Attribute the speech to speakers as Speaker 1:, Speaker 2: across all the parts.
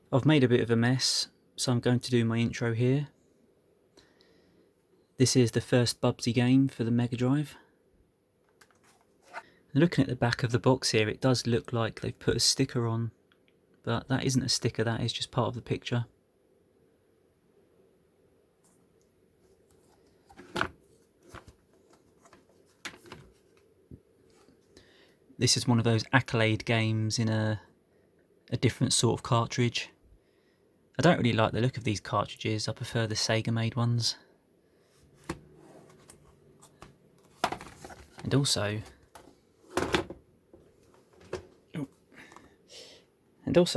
Speaker 1: I've made a bit of a mess, so I'm going to do my intro here. This is the first Bubsy game for the Mega Drive. Looking at the back of the box here, it does look like they've put a sticker on, but that isn't a sticker, that is just part of the picture. This is one of those Accolade games in a different sort of cartridge. I don't really like the look of these cartridges, I prefer the Sega made ones. And also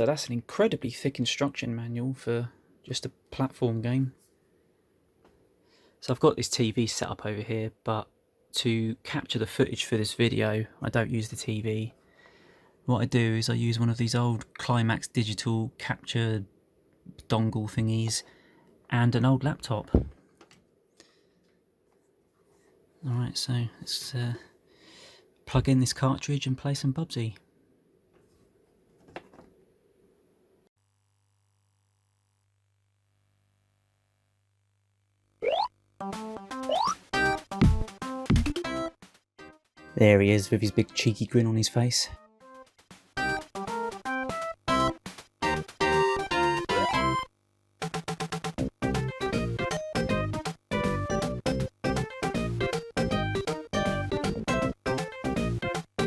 Speaker 1: that's an incredibly thick instruction manual for just a platform game. So I've got this TV set up over here, but to capture the footage for this video, I don't use the TV. What I do is I use one of these old Climax digital capture dongle thingies and an old laptop. Alright, so let's plug in this cartridge and play some Bubsy. There he is with his big cheeky grin on his face.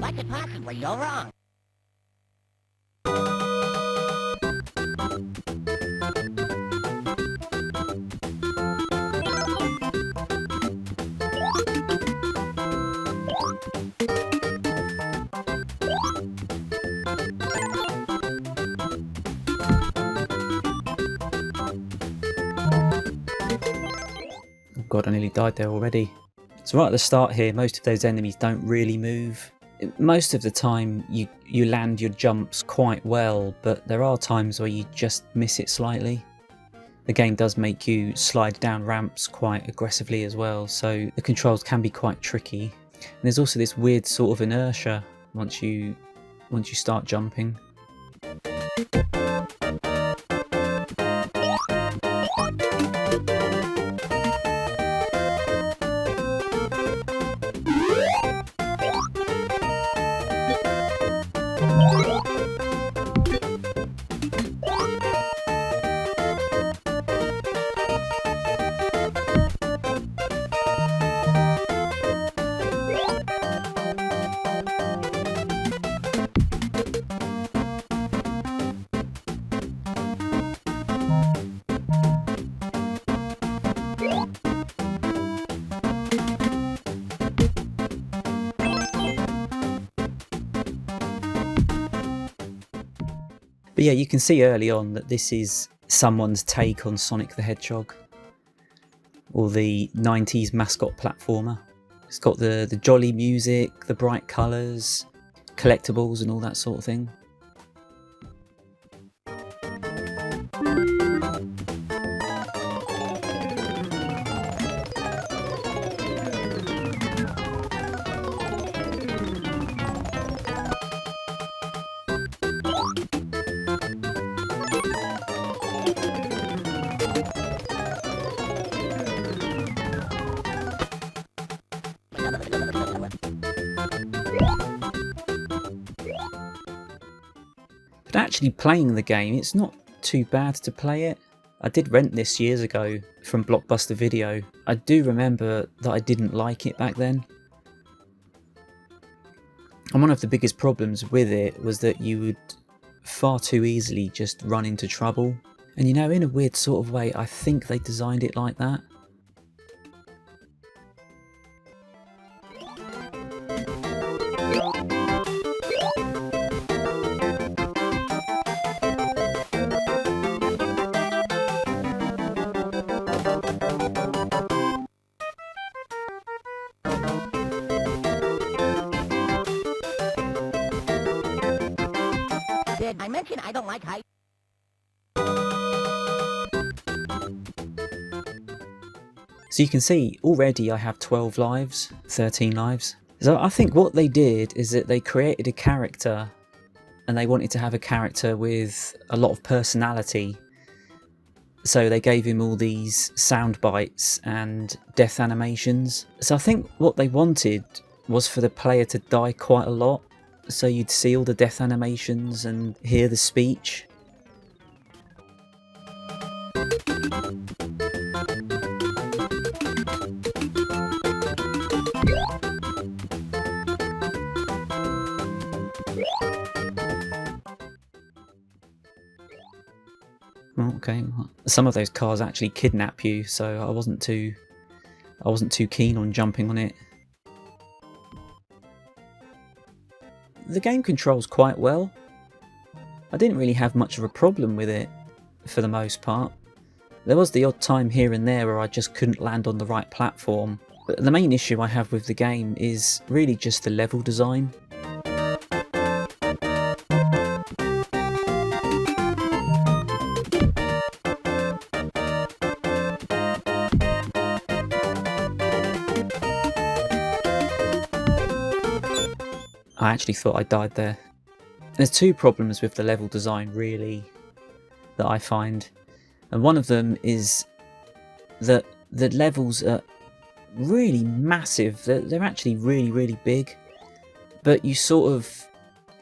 Speaker 2: What could possibly go wrong?
Speaker 1: Oh god, I nearly died there already. So right at the start here, most of those enemies don't really move. Most of the time you land your jumps quite well, but there are times where you just miss it slightly. The game does make you slide down ramps quite aggressively as well, so the controls can be quite tricky. And there's also this weird sort of inertia once you start jumping. But yeah, you can see early on that this is someone's take on Sonic the Hedgehog, or the 90s mascot platformer. It's got the jolly music, the bright colours, collectibles and all that sort of thing. But actually playing the game, it's not too bad to play it. I did rent this years ago from Blockbuster Video. I do remember that I didn't like it back then. And one of the biggest problems with it was that you would far too easily just run into trouble. And you know, in a weird sort of way, I think they designed it like that.
Speaker 2: Did I mention I don't like height?
Speaker 1: So you can see already I have 12 lives, 13 lives. So I think what they did is that they created a character and they wanted to have a character with a lot of personality. So they gave him all these sound bites and death animations. So I think what they wanted was for the player to die quite a lot, so you'd see all the death animations and hear the speech. Okay, some of those cars actually kidnap you, so I wasn't too keen on jumping on it. The game controls quite well. I didn't really have much of a problem with it for the most part. There was the odd time here and there where I just couldn't land on the right platform, but the main issue I have with the game is really just the level design. I actually thought I died there. There's two problems with the level design really that I find, and one of them is that the levels are really massive. They're actually really big, but you sort of,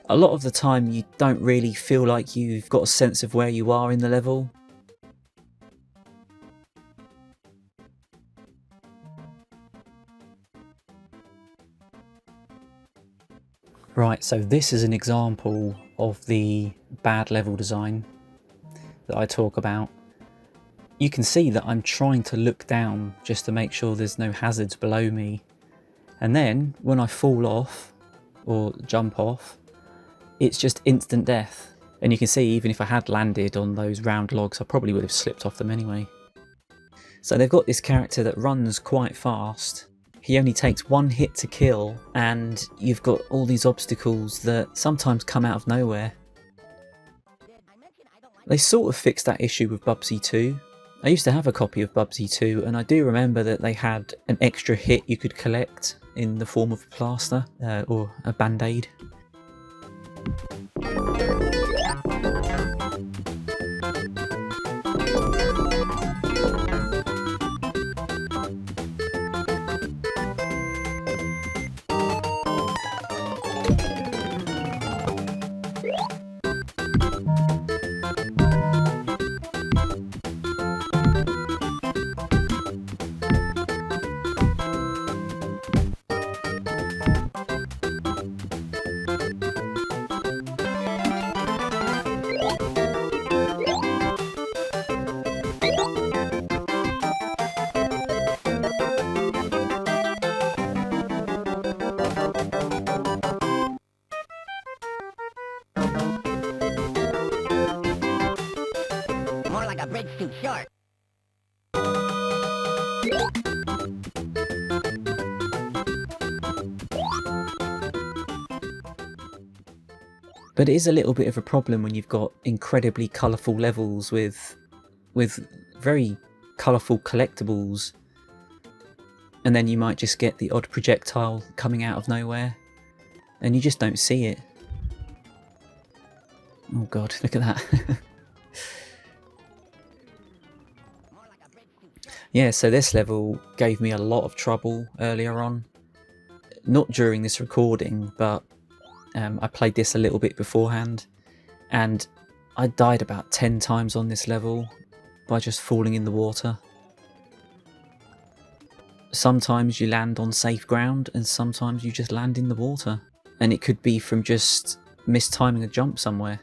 Speaker 1: a lot of the time you don't really feel like you've got a sense of where you are in the level. Right, so this is an example of the bad level design that I talk about. You can see that I'm trying to look down just to make sure there's no hazards below me. And then when I fall off or jump off, it's just instant death. And you can see even if I had landed on those round logs, I probably would have slipped off them anyway. So they've got this character that runs quite fast. He only takes one hit to kill, and you've got all these obstacles that sometimes come out of nowhere. They sort of fixed that issue with Bubsy 2. I used to have a copy of Bubsy 2, and I do remember that they had an extra hit you could collect in the form of a plaster or a band-aid.
Speaker 2: More like a bridge too short.
Speaker 1: But it is a little bit of a problem when you've got incredibly colourful levels with very colourful collectibles, and then you might just get the odd projectile coming out of nowhere, and you just don't see it. Oh god, look at that. Yeah, so this level gave me a lot of trouble earlier on. Not during this recording, but I played this a little bit beforehand, and I died about 10 times on this level by just falling in the water. Sometimes you land on safe ground, and sometimes you just land in the water. And it could be from just mistiming a jump somewhere.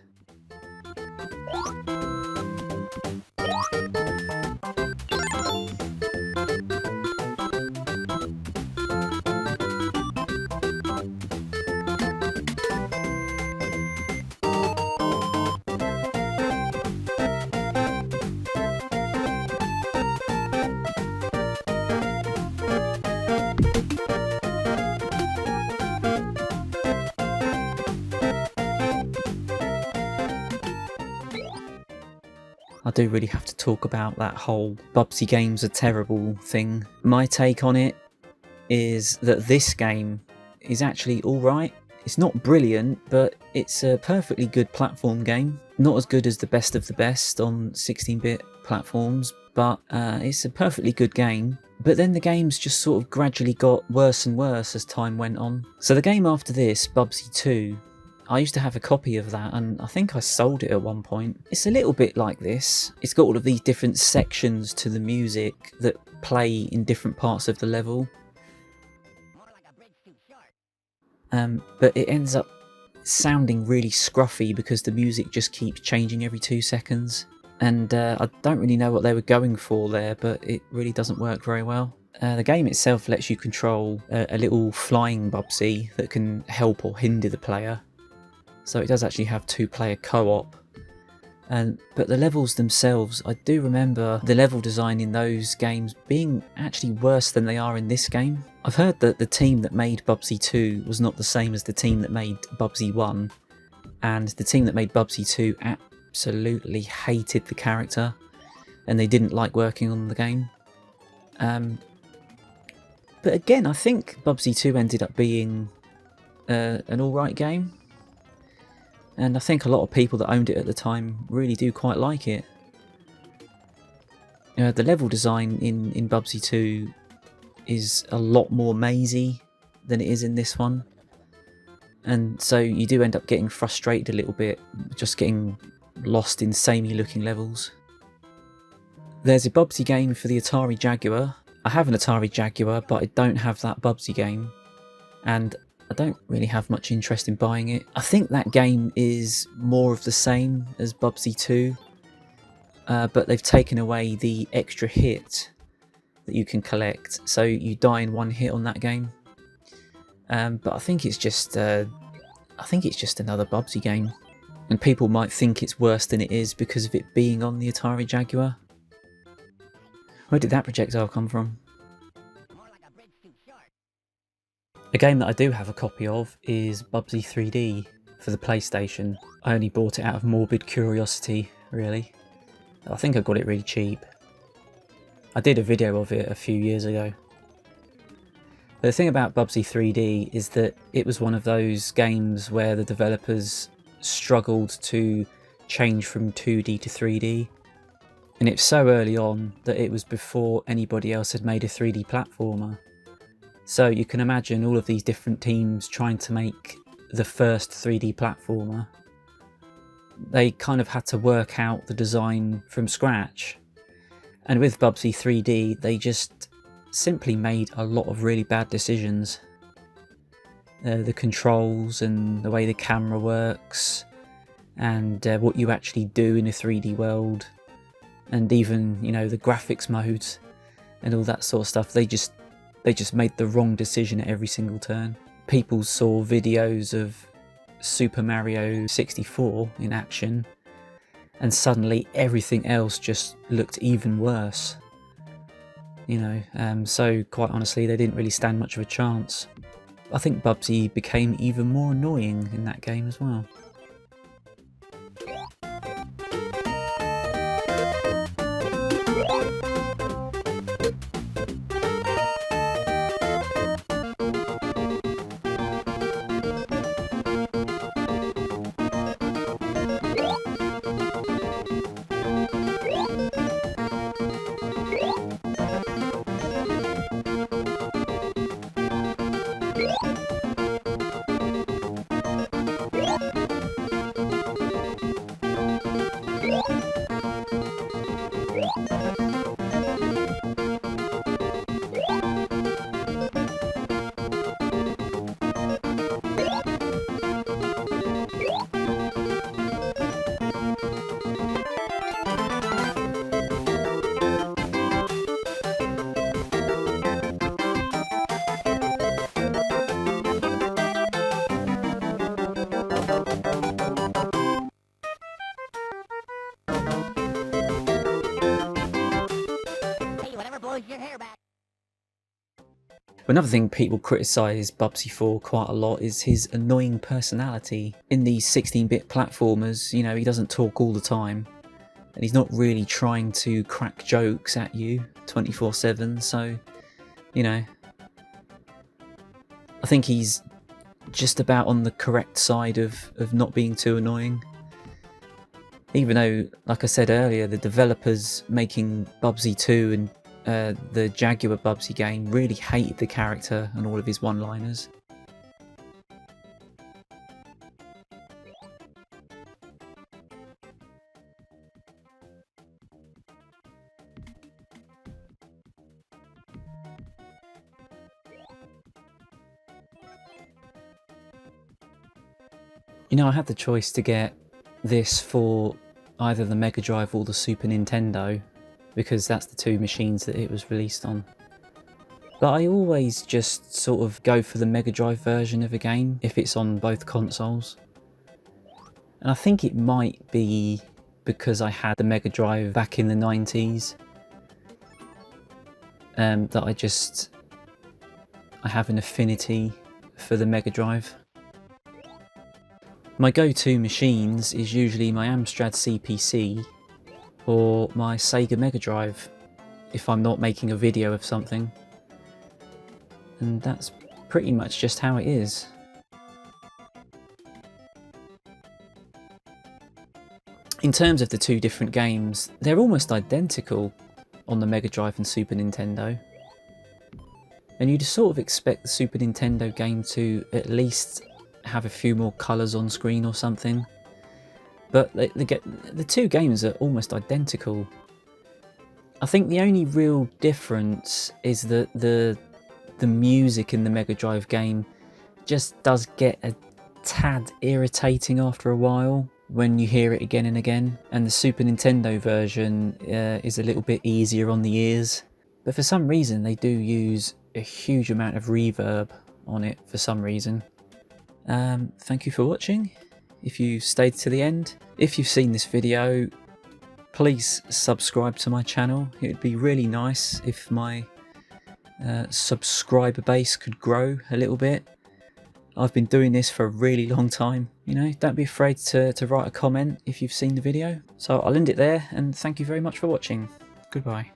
Speaker 1: I do really have to talk about that whole Bubsy games are terrible thing. My take on it is that this game is actually alright. It's not brilliant, but it's a perfectly good platform game. Not as good as the best of the best on 16-bit platforms, but it's a perfectly good game. But then the games just sort of gradually got worse and worse as time went on. So the game after this, Bubsy 2, I used to have a copy of that, and I think I sold it at one point. It's a little bit like this. It's got all of these different sections to the music that play in different parts of the level. But it ends up sounding really scruffy because the music just keeps changing every 2 seconds. And I don't really know what they were going for there, but it really doesn't work very well. The game itself lets you control a little flying Bubsy that can help or hinder the player. So it does actually have 2-player co-op. But the levels themselves, I do remember the level design in those games being actually worse than they are in this game. I've heard that the team that made Bubsy 2 was not the same as the team that made Bubsy 1, and the team that made Bubsy 2 absolutely hated the character, and they didn't like working on the game. But again, I think Bubsy 2 ended up being an alright game. And I think a lot of people that owned it at the time really do quite like it. The level design in Bubsy 2 is a lot more mazy than it is in this one. And so you do end up getting frustrated a little bit, just getting lost in samey looking levels. There's a Bubsy game for the Atari Jaguar. I have an Atari Jaguar, but I don't have that Bubsy game. And I don't really have much interest in buying it. I think that game is more of the same as Bubsy 2, but they've taken away the extra hit that you can collect, so you die in 1 hit on that game. But I think it's just another Bubsy game, and people might think it's worse than it is because of it being on the Atari Jaguar. Where did that projectile come from? A game that I do have a copy of is Bubsy 3D for the PlayStation. I only bought it out of morbid curiosity, really. I think I got it really cheap. I did a video of it a few years ago. But the thing about Bubsy 3D is that it was one of those games where the developers struggled to change from 2D to 3D. And it's so early on that it was before anybody else had made a 3D platformer. So you can imagine all of these different teams trying to make the first 3D platformer. They kind of had to work out the design from scratch. And with Bubsy 3D, they just simply made a lot of really bad decisions. The controls and the way the camera works, and what you actually do in a 3D world, and even, you know, the graphics modes and all that sort of stuff. They just made the wrong decision at every single turn. People saw videos of Super Mario 64 in action, and suddenly everything else just looked even worse. You know, so quite honestly, they didn't really stand much of a chance. I think Bubsy became even more annoying in that game as well. Another thing people criticise Bubsy for quite a lot is his annoying personality. In these 16-bit platformers, you know, he doesn't talk all the time, and he's not really trying to crack jokes at you 24/7, so, you know, I think he's just about on the correct side of not being too annoying. Even though, like I said earlier, the developers making Bubsy 2 and the Jaguar Bubsy game really hated the character and all of his one-liners. You know, I had the choice to get this for either the Mega Drive or the Super Nintendo, because that's the two machines that it was released on. But I always just sort of go for the Mega Drive version of a game if it's on both consoles. And I think it might be because I had the Mega Drive back in the 90s that I have an affinity for the Mega Drive. My go-to machines is usually my Amstrad CPC or my Sega Mega Drive if I'm not making a video of something. And that's pretty much just how it is. In terms of the two different games, they're almost identical on the Mega Drive and Super Nintendo. And you'd sort of expect the Super Nintendo game to at least have a few more colours on screen or something, but the two games are almost identical. I think the only real difference is that the music in the Mega Drive game just does get a tad irritating after a while when you hear it again and again, and the Super Nintendo version is a little bit easier on the ears, but for some reason they do use a huge amount of reverb on it for some reason. Thank you for watching, if you stayed to the end. If you've seen this video, please subscribe to my channel. It would be really nice if my subscriber base could grow a little bit. I've been doing this for a really long time, you know. Don't be afraid to write a comment if you've seen the video. So I'll end it there, and thank you very much for watching. Goodbye.